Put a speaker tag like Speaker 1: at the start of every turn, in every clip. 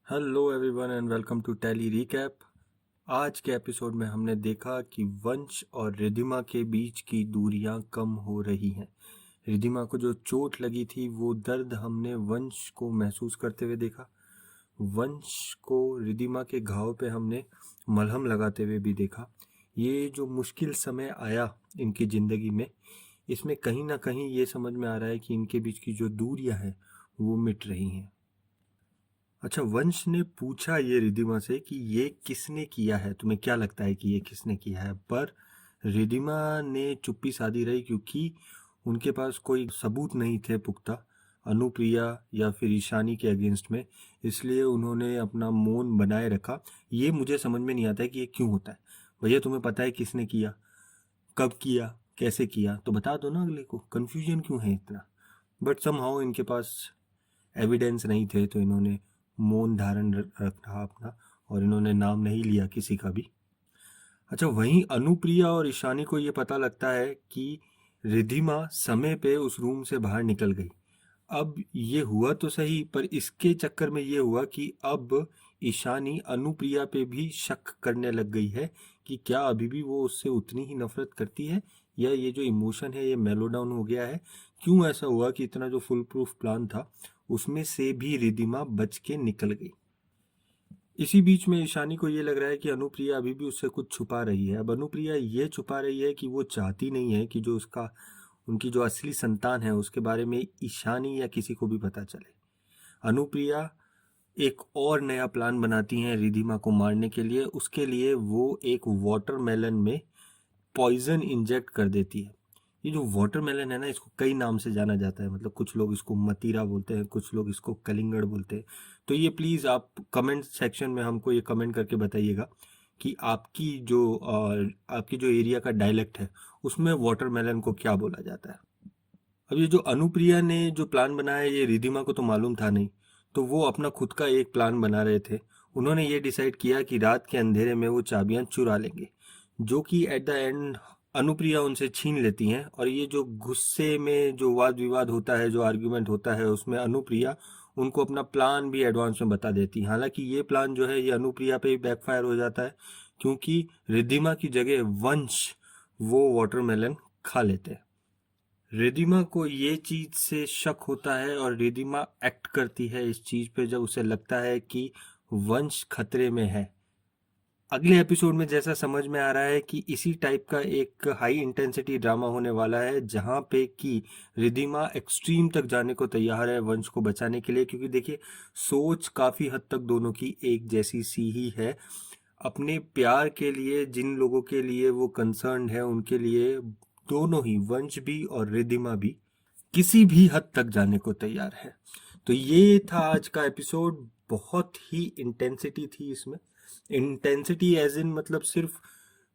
Speaker 1: Hello everyone and welcome to Tally recap. आज के episode में हमने देखा कि वंश और रिद्धिमा के बीच की दूरियां कम हो रही हैं। रिद्धिमा को जो चोट लगी थी वो दर्द हमने वंश को महसूस करते हुए देखा। वंश को रिद्धिमा के घाव पे हमने मलहम लगाते हुए भी देखा। ये जो मुश्किल समय आया इनकी ज़िंदगी में, इसमें कहीं ना कहीं ये समझ में आ रहा है कि इनके बीच की जो दूरियां हैं वो मिट रही हैं। अच्छा, वंश ने पूछा ये रिद्धिमा से कि ये किसने किया है, तुम्हें क्या लगता है कि ये किसने किया है। पर रिद्धिमा ने चुप्पी साधी रही क्योंकि उनके पास कोई सबूत नहीं थे पुख्ता अनुप्रिया या फिर ईशानी के अगेंस्ट में। इसलिए उन्होंने अपना मौन बनाए रखा। ये मुझे समझ में नहीं आता है कि ये क्यों होता है। भैया तुम्हें पता है किसने किया, कब किया, कैसे किया, तो बता दो ना अगले को। कन्फ्यूजन क्यों है इतना। बट समहाउ इनके पास एविडेंस नहीं थे तो इन्होंने मौन धारण रखा अपना, और इन्होंने नाम नहीं लिया किसी का भी। अच्छा, वहीं अनुप्रिया और ईशानी को ये पता लगता है कि रिद्धिमा समय पे उस रूम से बाहर निकल गई। अब ये हुआ तो सही, पर इसके चक्कर में ये हुआ कि अब ईशानी अनुप्रिया पे भी शक करने लग गई है कि क्या अभी भी वो उससे उतनी ही नफरत करती है, या ये जो इमोशन है ये मेलो डाउन हो गया है। क्यों ऐसा हुआ कि इतना जो फुल प्रूफ प्लान था उसमें से भी रिद्धिमा बच के निकल गई। इसी बीच में ईशानी को ये लग रहा है कि अनुप्रिया अभी भी उससे कुछ छुपा रही है। अब अनुप्रिया ये छुपा रही है कि वो चाहती नहीं है कि जो उसका उनकी जो असली संतान है उसके बारे में ईशानी या किसी को भी पता चले। अनुप्रिया एक और नया प्लान बनाती हैं रिद्धिमा को मारने के लिए। उसके लिए वो एक वाटरमेलन में पॉइजन इंजेक्ट कर देती है। ये जो वाटरमेलन है ना, इसको कई नाम से जाना जाता है। मतलब कुछ लोग इसको मतीरा बोलते हैं, कुछ लोग इसको कलिंगड़ बोलते हैं। तो ये प्लीज़ आप कमेंट सेक्शन में हमको ये कमेंट करके बताइएगा कि आपकी जो एरिया का डायलेक्ट है उसमें वाटरमेलन को क्या बोला जाता है। अब ये जो अनुप्रिया ने जो प्लान बनाया ये रिद्धिमा को तो मालूम था नहीं, तो वो अपना खुद का एक प्लान बना रहे थे। उन्होंने ये डिसाइड किया कि रात के अंधेरे में वो चाबियां चुरा लेंगे, जो कि एट द एंड अनुप्रिया उनसे छीन लेती हैं। और ये जो गुस्से में जो वाद विवाद होता है, जो आर्ग्यूमेंट होता है, उसमें अनुप्रिया उनको अपना प्लान भी एडवांस में बता देती है। हालांकि ये प्लान जो है ये अनुप्रिया पे ही बैकफायर हो जाता है, क्योंकि रिद्धिमा की जगह वंश वो वाटरमेलन खा लेते हैं। रिद्धिमा को ये चीज से शक होता है और रिद्धिमा एक्ट करती है इस चीज पे जब उसे लगता है कि वंश खतरे में है। अगले एपिसोड में जैसा समझ में आ रहा है कि इसी टाइप का एक हाई इंटेंसिटी ड्रामा होने वाला है, जहां पे कि रिद्धिमा एक्सट्रीम तक जाने को तैयार है वंश को बचाने के लिए। क्योंकि देखिए, सोच काफी हद तक दोनों की एक जैसी सी ही है। अपने प्यार के लिए जिन लोगों के लिए वो कंसर्न है उनके लिए दोनों ही, वंश भी और रिद्धिमा भी, किसी भी हद तक जाने को तैयार है। तो ये था आज का एपिसोड। बहुत ही इंटेंसिटी थी इसमें। इंटेंसिटी एज इन मतलब सिर्फ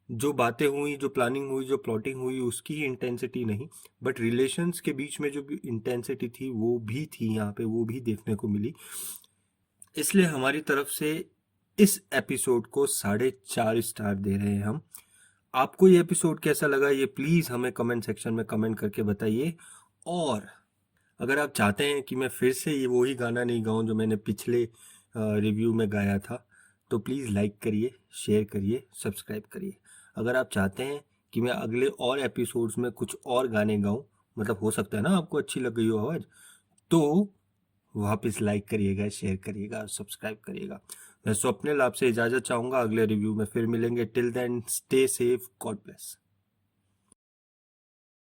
Speaker 1: जो बातें हुई, जो प्लानिंग हुई, जो प्लॉटिंग हुई उसकी इंटेंसिटी नहीं, बट रिलेशंस के बीच में जो इंटेंसिटी थी वो भी थी यहाँ पे, वो भी देखने को मिली। इसलिए हमारी तरफ से इस एपिसोड को 4.5 स्टार दे रहे हैं हम। आपको ये एपिसोड कैसा लगा ये प्लीज हमें कमेंट सेक्शन में कमेंट करके बताइए। और अगर आप चाहते हैं कि मैं फिर से ये वही गाना नहीं गाऊं जो मैंने पिछले रिव्यू में गाया था, तो प्लीज़ लाइक करिए, शेयर करिए, सब्सक्राइब करिए। अगर आप चाहते हैं कि मैं अगले और एपिसोड्स में कुछ और गाने गाऊं, मतलब हो सकता है ना आपको अच्छी लग गई हो आवाज़, तो वापस लाइक करिएगा, शेयर करिएगा और सब्सक्राइब करिएगा। मैं स्वप्निल आपसे इजाज़त चाहूँगा। अगले रिव्यू में फिर मिलेंगे। Till then stay safe, god bless.